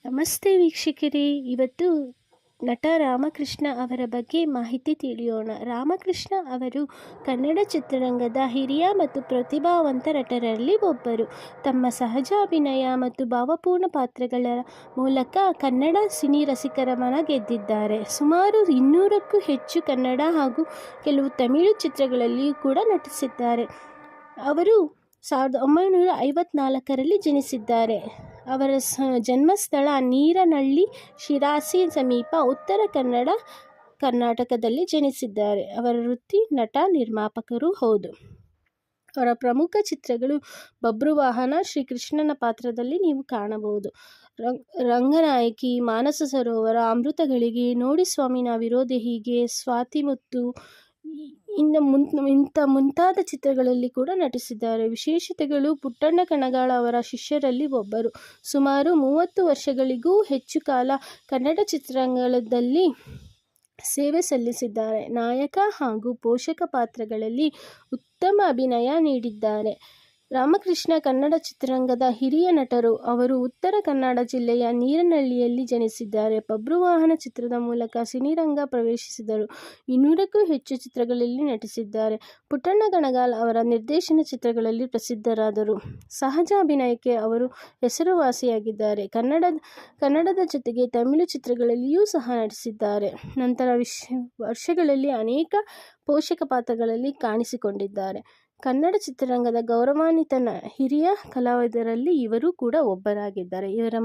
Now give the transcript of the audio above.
ನಮಸ್ತೆ ವೀಕ್ಷಕರೇ, ಇವತ್ತು ನಟ ರಾಮಕೃಷ್ಣ ಅವರ ಬಗ್ಗೆ ಮಾಹಿತಿ ತಿಳಿಯೋಣ. ರಾಮಕೃಷ್ಣ ಅವರು ಕನ್ನಡ ಚಿತ್ರರಂಗದ ಹಿರಿಯ ಮತ್ತು ಪ್ರತಿಭಾವಂತ ನಟರಲ್ಲಿ ಒಬ್ಬರು. ತಮ್ಮ ಸಹಜ ಅಭಿನಯ ಮತ್ತು ಭಾವಪೂರ್ಣ ಪಾತ್ರಗಳ ಮೂಲಕ ಕನ್ನಡ ಸಿನಿ ರಸಿಕರ ಮನ ಗೆದ್ದಿದ್ದಾರೆ. ಸುಮಾರು 200ಕ್ಕೂ ಹೆಚ್ಚು ಕನ್ನಡ ಹಾಗೂ ಕೆಲವು ತಮಿಳು ಚಿತ್ರಗಳಲ್ಲಿಯೂ ಕೂಡ ನಟಿಸಿದ್ದಾರೆ. ಅವರು 1954ರಲ್ಲಿ ಜನಿಸಿದ್ದಾರೆ. ಅವರ ಜನ್ಮಸ್ಥಳ ನೀರನಹಳ್ಳಿ, ಶಿರಾಸಿ ಸಮೀಪ, ಉತ್ತರ ಕನ್ನಡ, ಕರ್ನಾಟಕದಲ್ಲಿ ಜನಿಸಿದ್ದಾರೆ. ಅವರ ವೃತ್ತಿ ನಟ, ನಿರ್ಮಾಪಕರೂ ಹೌದು. ಅವರ ಪ್ರಮುಖ ಚಿತ್ರಗಳು ಬಬ್ರುವಾಹನ, ಶ್ರೀಕೃಷ್ಣನ ಪಾತ್ರದಲ್ಲಿ ನೀವು ಕಾಣಬಹುದು, ರಂಗನಾಯಕಿ, ಮಾನಸ ಸರೋವರ, ಅಮೃತಗಳಿಗೆ, ನೋಡಿ ಸ್ವಾಮಿ ನಾವಿರೋದೇ ಹೀಗೆ, ಸ್ವಾತಿಮುತ್ತು ಇಂಥ ಮುಂತಾದ ಚಿತ್ರಗಳಲ್ಲಿ ಕೂಡ ನಟಿಸಿದ್ದಾರೆ. ವಿಶೇಷತೆಗಳು: ಪುಟ್ಟಣ್ಣ ಕಣಗಾಲ್ ಅವರ ಶಿಷ್ಯರಲ್ಲಿ ಒಬ್ಬರು. ಸುಮಾರು 30 ವರ್ಷಗಳಿಗೂ ಹೆಚ್ಚು ಕಾಲ ಕನ್ನಡ ಚಿತ್ರರಂಗದಲ್ಲಿ ಸೇವೆ ಸಲ್ಲಿಸಿದ್ದಾರೆ. ನಾಯಕ ಹಾಗೂ ಪೋಷಕ ಪಾತ್ರಗಳಲ್ಲಿ ಉತ್ತಮ ಅಭಿನಯ ನೀಡಿದ್ದಾರೆ. ರಾಮಕೃಷ್ಣ ಕನ್ನಡ ಚಿತ್ರರಂಗದ ಹಿರಿಯ ನಟರು. ಅವರು ಉತ್ತರ ಕನ್ನಡ ಜಿಲ್ಲೆಯ ನೀರನಹಳ್ಳಿಯಲ್ಲಿ ಜನಿಸಿದ್ದಾರೆ. ಬಬ್ರುವಾಹನ ಚಿತ್ರದ ಮೂಲಕ ಸಿನಿರಂಗ ಪ್ರವೇಶಿಸಿದರು. 200ಕ್ಕೂ ಹೆಚ್ಚು ಚಿತ್ರಗಳಲ್ಲಿ ನಟಿಸಿದ್ದಾರೆ. ಪುಟ್ಟಣ್ಣ ಕಣಗಾಲ್ ಅವರ ನಿರ್ದೇಶನ ಚಿತ್ರಗಳಲ್ಲಿ ಪ್ರಸಿದ್ಧರಾದರು. ಸಹಜ ಅಭಿನಯಕ್ಕೆ ಅವರು ಹೆಸರುವಾಸಿಯಾಗಿದ್ದಾರೆ. ಕನ್ನಡದ ಜೊತೆಗೆ ತಮಿಳು ಚಿತ್ರಗಳಲ್ಲಿಯೂ ಸಹ ನಟಿಸಿದ್ದಾರೆ. ನಂತರ ವರ್ಷಗಳಲ್ಲಿ ಅನೇಕ ಪೋಷಕ ಪಾತ್ರಗಳಲ್ಲಿ ಕಾಣಿಸಿಕೊಂಡಿದ್ದಾರೆ. ಕನ್ನಡ ಚಿತ್ರರಂಗದ ಗೌರವಾನ್ವಿತ ಹಿರಿಯ ಕಲಾವಿದರಲ್ಲಿ ಇವರು ಕೂಡ ಒಬ್ಬರಾಗಿದ್ದಾರೆ. ಇವರ